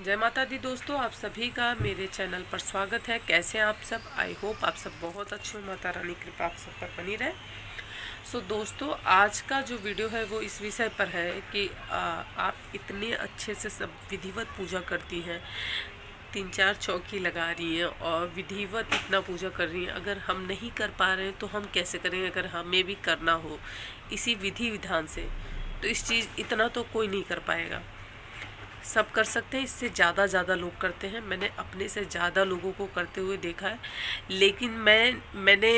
जय माता दी दोस्तों, आप सभी का मेरे चैनल पर स्वागत है। कैसे हैं आप सब? आई होप आप सब बहुत अच्छे हो। माता रानी कृपा आप सब पर बनी रहे। सो दोस्तों, आज का जो वीडियो है वो इस विषय पर है कि आप इतने अच्छे से सब विधिवत पूजा करती हैं, 3-4 चौकी लगा रही हैं और विधिवत इतना पूजा कर रही हैं। अगर हम नहीं कर पा रहे हैं तो हम कैसे करेंगे? अगर हमें भी करना हो इसी विधि विधान से, तो इस चीज़ इतना तो कोई नहीं कर पाएगा। सब कर सकते हैं, इससे ज़्यादा लोग करते हैं। मैंने अपने से ज़्यादा लोगों को करते हुए देखा है, लेकिन मैंने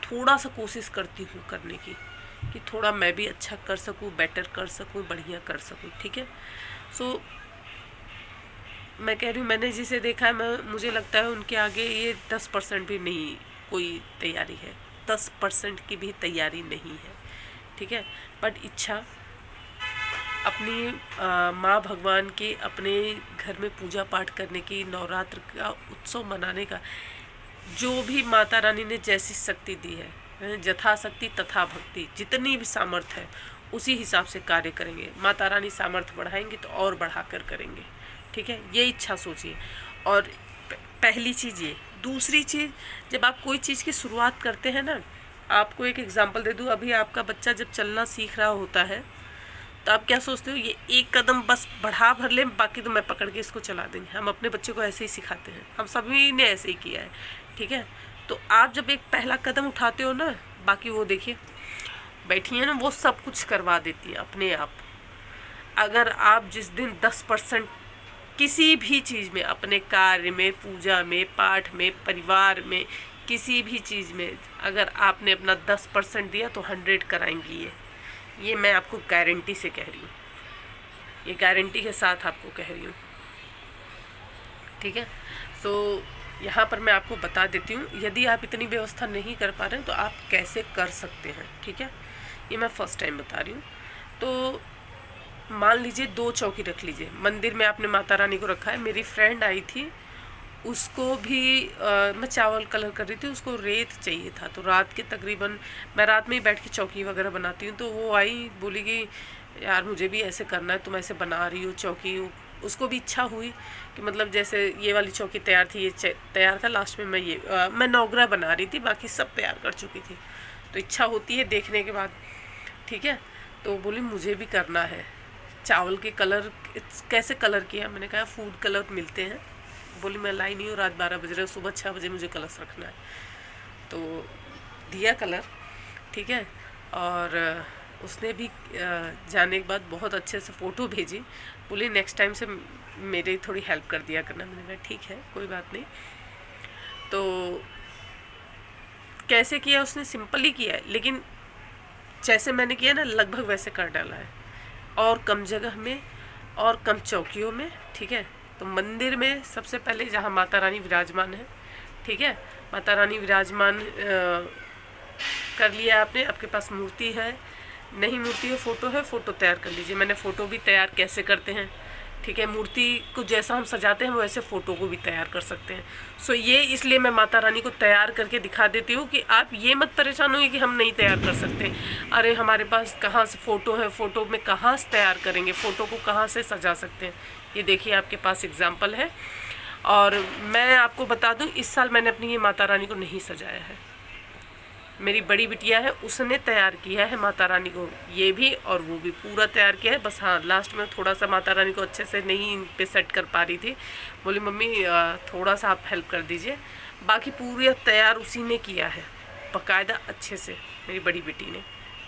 थोड़ा सा कोशिश करती हूँ करने की कि थोड़ा मैं भी अच्छा कर सकूँ, बेटर कर सकूँ, बढ़िया कर सकूँ। ठीक है। सो मैं कह रही हूँ, मैंने जिसे देखा है मुझे लगता है उनके आगे ये 10% भी नहीं कोई तैयारी है, 10% की भी तैयारी नहीं है। ठीक है। बट इच्छा अपनी माँ भगवान के अपने घर में पूजा पाठ करने की, नवरात्र का उत्सव मनाने का, जो भी माता रानी ने जैसी शक्ति दी है, जथा शक्ति तथा भक्ति, जितनी भी सामर्थ्य है उसी हिसाब से कार्य करेंगे। माता रानी सामर्थ्य बढ़ाएंगे तो और बढ़ाकर करेंगे। ठीक है, ये इच्छा सोचिए। और पहली चीज़ ये। दूसरी चीज़, जब आप कोई चीज़ की शुरुआत करते हैं ना, आपको एक एग्जाम्पल दे दूँ। अभी आपका बच्चा जब चलना सीख रहा होता है तो आप क्या सोचते हो? ये एक कदम बस बढ़ा भर ले, बाकी तो मैं पकड़ के इसको चला देंगे। हम अपने बच्चे को ऐसे ही सिखाते हैं, हम सभी ने ऐसे ही किया है। ठीक है। तो आप जब एक पहला कदम उठाते हो ना, बाकी वो देखिए बैठी है ना, वो सब कुछ करवा देती है अपने आप। अगर आप जिस दिन 10% किसी भी चीज़ में, अपने कार्य में, पूजा में, पाठ में, परिवार में, किसी भी चीज़ में अगर आपने अपना 10% दिया तो 100 कराएंगी। ये मैं आपको गारंटी से कह रही हूँ, ये गारंटी के साथ आपको कह रही हूँ। ठीक है। सो यहाँ पर मैं आपको बता देती हूँ, यदि आप इतनी व्यवस्था नहीं कर पा रहे हैं तो आप कैसे कर सकते हैं। ठीक है, ये मैं फर्स्ट टाइम बता रही हूँ। तो मान लीजिए 2 चौकी रख लीजिए। मंदिर में आपने माता रानी को रखा है। मेरी फ्रेंड आई थी, उसको भी मैं चावल कलर कर रही थी, उसको रेत चाहिए था। तो रात के तकरीबन, मैं रात में ही बैठ के चौकी वगैरह बनाती हूँ, तो वो आई, बोली कि यार मुझे भी ऐसे करना है, तुम ऐसे बना रही हो चौकी। उसको भी इच्छा हुई कि मतलब जैसे ये वाली चौकी तैयार थी, ये तैयार था, लास्ट में मैं नौगरा बना रही थी, बाकी सब तैयार कर चुकी थी। तो इच्छा होती है देखने के बाद। ठीक है। तो बोली मुझे भी करना है। चावल के कलर कैसे कलर किया? मैंने कहा फूड कलर मिलते हैं। बोली मैं लाई नहीं हूँ, रात 12 बज रहे, सुबह 6 बजे मुझे कलश रखना है। तो दिया कलर। ठीक है। और उसने भी जाने के बाद बहुत अच्छे से फ़ोटो भेजी। बोली नेक्स्ट टाइम से मेरी थोड़ी हेल्प कर दिया करना। मैंने कहा ठीक है, कोई बात नहीं। तो कैसे किया उसने? सिंपल ही किया है, लेकिन जैसे मैंने किया ना, लगभग वैसे कर डाला है, और कम जगह में और कम चौकियों में। ठीक है। तो मंदिर में सबसे पहले जहाँ माता रानी विराजमान है, ठीक है, माता रानी विराजमान कर लिया आपने। आपके पास मूर्ति है, नहीं मूर्ति है, फ़ोटो है, फ़ोटो तैयार कर लीजिए। मैंने फ़ोटो भी तैयार कैसे करते हैं। ठीक है। मूर्ति को जैसा हम सजाते हैं वैसे फ़ोटो को भी तैयार कर सकते हैं। सो ये इसलिए मैं माता रानी को तैयार करके दिखा देती हूँ कि आप ये मत परेशान होइए कि हम नहीं तैयार कर सकते। अरे हमारे पास कहाँ से फ़ोटो है, फ़ोटो में कहाँ से तैयार करेंगे, फ़ोटो को कहाँ से सजा सकते हैं। ये देखिए आपके पास एग्जाम्पल है। और मैं आपको बता दूँ, इस साल मैंने अपनी ये माता रानी को नहीं सजाया है। मेरी बड़ी बिटिया है, उसने तैयार किया है माता रानी को, ये भी और वो भी पूरा तैयार किया है। बस हाँ, लास्ट में थोड़ा सा माता रानी को अच्छे से नहीं इन पे सेट कर पा रही थी। बोली मम्मी थोड़ा सा आप हेल्प कर दीजिए। बाकी पूरा तैयार उसी ने किया है, बाकायदा अच्छे से। मेरी बड़ी बेटी ने,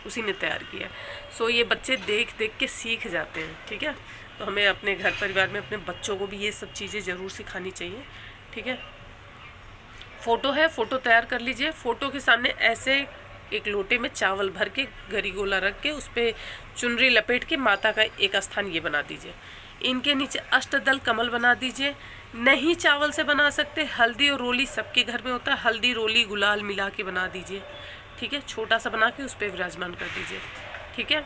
उसी ने तैयार किया है। सो ये बच्चे देख देख के सीख जाते हैं। ठीक है। तो हमें अपने घर परिवार में अपने बच्चों को भी ये सब चीज़ें ज़रूर सिखानी चाहिए। ठीक है। फ़ोटो है, फ़ोटो तैयार कर लीजिए। फ़ोटो के सामने ऐसे एक लोटे में चावल भर के गरी गोला रख के उस पर चुनरी लपेट के माता का एक स्थान ये बना दीजिए। इनके नीचे अष्टदल कमल बना दीजिए। नहीं चावल से बना सकते, हल्दी और रोली सबके घर में होता है, हल्दी रोली गुलाल मिला के बना दीजिए। ठीक है। छोटा सा बना के उस पर विराजमान कर दीजिए। ठीक है।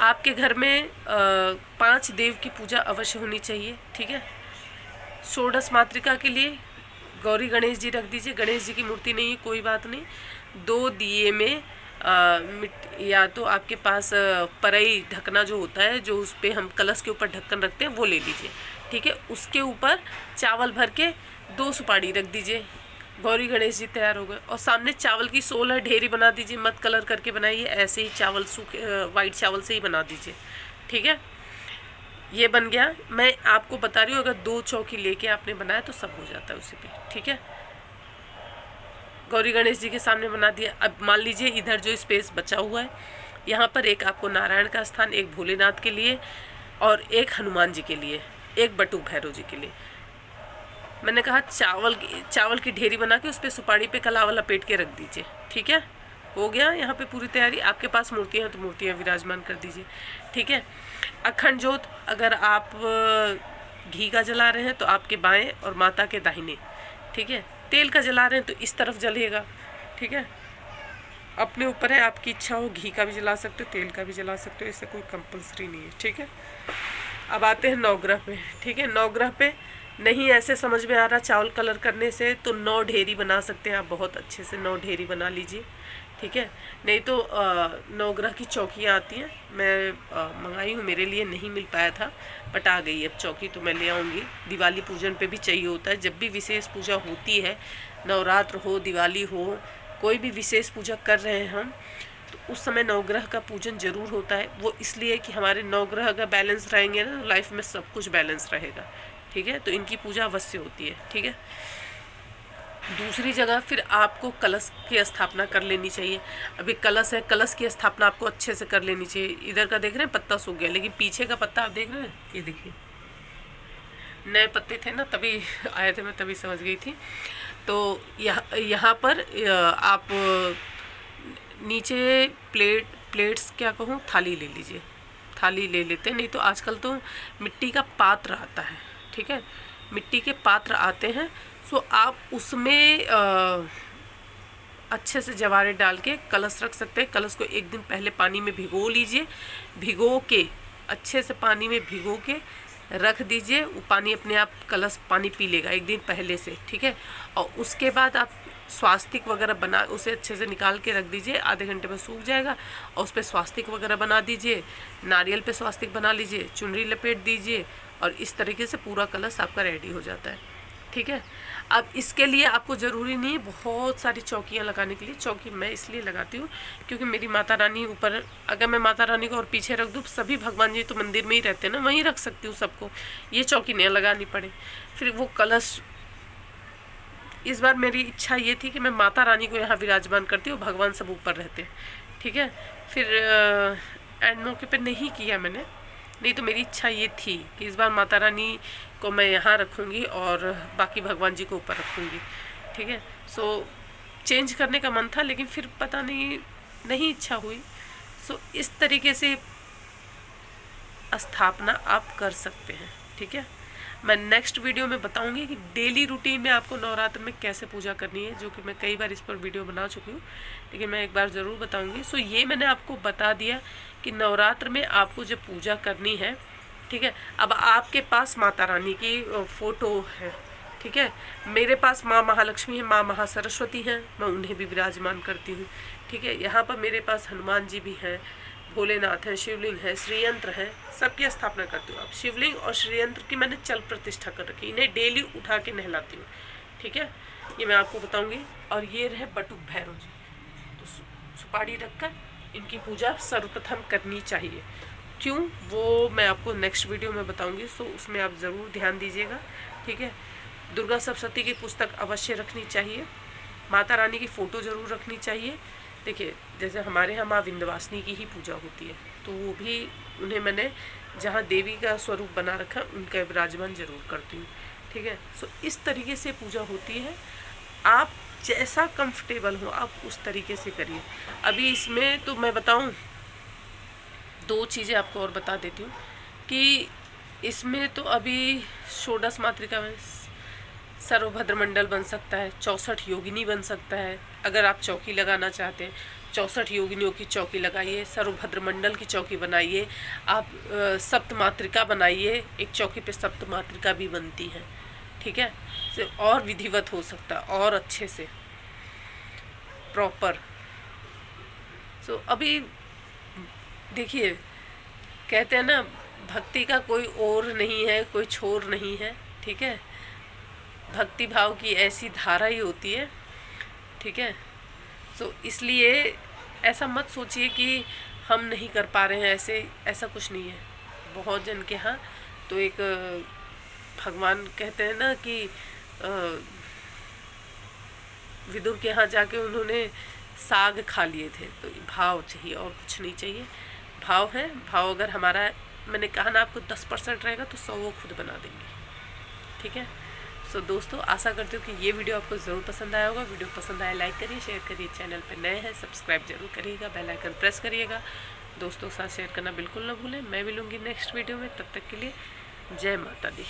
आपके घर में 5 देव की पूजा अवश्य होनी चाहिए। ठीक है। षोडश मातृका के लिए गौरी गणेश जी रख दीजिए। गणेश जी की मूर्ति नहीं है, कोई बात नहीं। 2 दिए में या तो आपके पास परई ढकना जो होता है, जो उस पर हम कलश के ऊपर ढक्कन रखते हैं, वो ले लीजिए। ठीक है, उसके ऊपर चावल भर के 2 सुपारी रख दीजिए। गौरी गणेश जी तैयार हो गए। और सामने चावल की सोल है, ढेरी बना दीजिए, मत कलर करके बनाइए, ऐसे ही चावल सूखे वाइट चावल से ही बना दीजिए। ठीक है, ये बन गया। मैं आपको बता रही हूँ, अगर 2 चौकी लेके आपने बनाया तो सब हो जाता है उसी पे। ठीक है, गौरी गणेश जी के सामने बना दिया। अब मान लीजिए इधर जो स्पेस बचा हुआ है, यहाँ पर एक आपको नारायण का स्थान, एक भोलेनाथ के लिए और एक हनुमान जी के लिए, एक बटुक भैरव जी के लिए। मैंने कहा चावल की ढेरी बना के उस पर सुपारी पे कलावा लपेट के रख दीजिए। ठीक है, हो गया यहाँ पे पूरी तैयारी। आपके पास मूर्तियाँ हैं तो मूर्तियाँ विराजमान कर दीजिए। ठीक है, अखंड ज्योत अगर आप घी का जला रहे हैं तो आपके बाएं और माता के दाहिने। ठीक है, तेल का जला रहे हैं तो इस तरफ जलेगा। ठीक है, अपने ऊपर है, आपकी इच्छा हो घी का भी जला सकते हो, तेल का भी जला सकते हो, इससे कोई कंपल्सरी नहीं है। ठीक है, अब आते हैं नवग्रह पे। ठीक है, नवग्रह पे नहीं ऐसे समझ में आ रहा चावल कलर करने से, तो 9 ढेरी बना सकते हैं आप, बहुत अच्छे से 9 ढेरी बना लीजिए। ठीक है, नहीं तो नवग्रह की चौकियाँ आती हैं, मैं मंगाई हूँ, मेरे लिए नहीं मिल पाया था, बट आ गई अब चौकी, तो मैं ले आऊँगी। दिवाली पूजन पे भी चाहिए होता है, जब भी विशेष पूजा होती है, नवरात्र हो, दिवाली हो, कोई भी विशेष पूजा कर रहे हैं हम, तो उस समय नवग्रह का पूजन जरूर होता है। वो इसलिए कि हमारे नवग्रह अगर बैलेंस रहेंगे ना, तो लाइफ में सब कुछ बैलेंस रहेगा। ठीक है, तो इनकी पूजा अवश्य होती है। ठीक है, दूसरी जगह फिर आपको कलश की स्थापना कर लेनी चाहिए। अभी कलश है, कलश की स्थापना आपको अच्छे से कर लेनी चाहिए। इधर का देख रहे हैं पत्ता सूख गया, लेकिन पीछे का पत्ता आप देख रहे हैं, ये देखिए नए पत्ते थे ना, तभी आए थे, मैं तभी समझ गई थी। तो यहाँ पर आप नीचे प्लेट्स क्या कहूँ, थाली ले लीजिए, थाली ले लेते हैं, नहीं तो आजकल तो मिट्टी का पात्र आता है। ठीक है, मिट्टी के पात्र आते हैं, सो आप उसमें अच्छे से जवारे डाल के कलश रख सकते हैं। कलश को एक दिन पहले पानी में भिगो लीजिए, भिगो के अच्छे से पानी में भिगो के रख दीजिए। वो पानी अपने आप कलश पानी पी लेगा एक दिन पहले से। ठीक है, और उसके बाद आप स्वास्तिक वगैरह बना, उसे अच्छे से निकाल के रख दीजिए, आधे घंटे में सूख जाएगा, और उस पर स्वास्तिक वगैरह बना दीजिए, नारियल पे स्वास्तिक बना लीजिए, चुनरी लपेट दीजिए, और इस तरीके से पूरा कलश आपका रेडी हो जाता है। ठीक है, अब इसके लिए आपको ज़रूरी नहीं है बहुत सारी चौकियाँ लगाने के लिए। चौकी मैं इसलिए लगाती हूँ क्योंकि मेरी माता रानी ऊपर, अगर मैं माता रानी को और पीछे रख दूँ, सभी भगवान जी तो मंदिर में ही रहते हैं ना, वहीं रख सकती हूँ सबको, ये चौकी नहीं लगानी पड़े। फिर वो कलश, इस बार मेरी इच्छा ये थी कि मैं माता रानी को यहाँ विराजमान करती हूँ, भगवान सब ऊपर रहते हैं। ठीक है, फिर एंड मौके पे नहीं किया मैंने, नहीं तो मेरी इच्छा ये थी कि इस बार माता रानी को मैं यहाँ रखूँगी और बाकी भगवान जी को ऊपर रखूँगी। ठीक है, सो चेंज करने का मन था, लेकिन फिर पता नहीं इच्छा हुई। सो इस तरीके से स्थापना आप कर सकते हैं। ठीक है, मैं नेक्स्ट वीडियो में बताऊंगी कि डेली रूटीन में आपको नवरात्र में कैसे पूजा करनी है, जो कि मैं कई बार इस पर वीडियो बना चुकी हूँ, लेकिन मैं एक बार ज़रूर बताऊंगी। सो ये मैंने आपको बता दिया कि नवरात्र में आपको जब पूजा करनी है, ठीक है। अब आपके पास माता रानी की फ़ोटो है, ठीक है, मेरे पास माँ महालक्ष्मी है, माँ महासरस्वती हैं, मैं उन्हें भी विराजमान करती हूँ। ठीक है, यहाँ पर मेरे पास हनुमान जी भी हैं, भोलेनाथ है, शिवलिंग है, श्रीयंत्र है, सबकी स्थापना करती हूँ। अब शिवलिंग और श्रीयंत्र की मैंने चल प्रतिष्ठा कर रखी, इन्हें डेली उठा के नहलाती हूँ। ठीक है, ये मैं आपको बताऊंगी। और ये रहे बटुक भैरव जी, तो सुपारी रखकर इनकी पूजा सर्वप्रथम करनी चाहिए। क्यों, वो मैं आपको नेक्स्ट वीडियो में बताऊंगी, सो उसमें आप ज़रूर ध्यान दीजिएगा। ठीक है, दुर्गा सप्तशती की पुस्तक अवश्य रखनी चाहिए, माता रानी की फ़ोटो ज़रूर रखनी चाहिए। देखिए, जैसे हमारे यहाँ माँ विंध्यवासिनी की ही पूजा होती है, तो वो भी उन्हें मैंने जहाँ देवी का स्वरूप बना रखा उनका विराजमान जरूर करती हूँ। ठीक है, सो इस तरीके से पूजा होती है। आप जैसा कंफर्टेबल हो आप उस तरीके से करिए। अभी इसमें तो मैं बताऊँ, दो चीज़ें आपको और बता देती हूँ कि इसमें तो अभी षोडश मातृका में सर्वभद्र मंडल बन सकता है, 64 योगिनी बन सकता है। अगर आप चौकी लगाना चाहते हैं, 64 योगिनियों की चौकी लगाइए, सर्वभद्र मंडल की चौकी बनाइए, आप सप्तमातृका बनाइए, एक चौकी पे सप्तमातृका भी बनती है। ठीक है, और विधिवत हो सकता है और अच्छे से प्रॉपर। सो अभी देखिए, कहते हैं ना, भक्ति का कोई ओर नहीं है, कोई छोर नहीं है, ठीक है। भक्ति भाव की ऐसी धारा ही होती है, ठीक है। सो इसलिए ऐसा मत सोचिए कि हम नहीं कर पा रहे हैं, ऐसा कुछ नहीं है। बहुत जन के यहाँ तो एक भगवान कहते हैं ना कि विदुर के यहाँ जाके उन्होंने साग खा लिए थे। तो भाव चाहिए और कुछ नहीं चाहिए। भाव है, भाव अगर हमारा, मैंने कहा ना आपको 10% रहेगा तो 100 वो खुद बना देंगे, ठीक है। सो दोस्तों, आशा करती हूँ कि ये वीडियो आपको ज़रूर पसंद आया होगा। वीडियो पसंद आए लाइक करिए, शेयर करिए, चैनल पर नए हैं सब्सक्राइब जरूर करिएगा, बेल आइकन प्रेस करिएगा, दोस्तों के साथ शेयर करना बिल्कुल ना भूलें। मैं मिलूँगी नेक्स्ट वीडियो में, तब तक के लिए जय माता दी।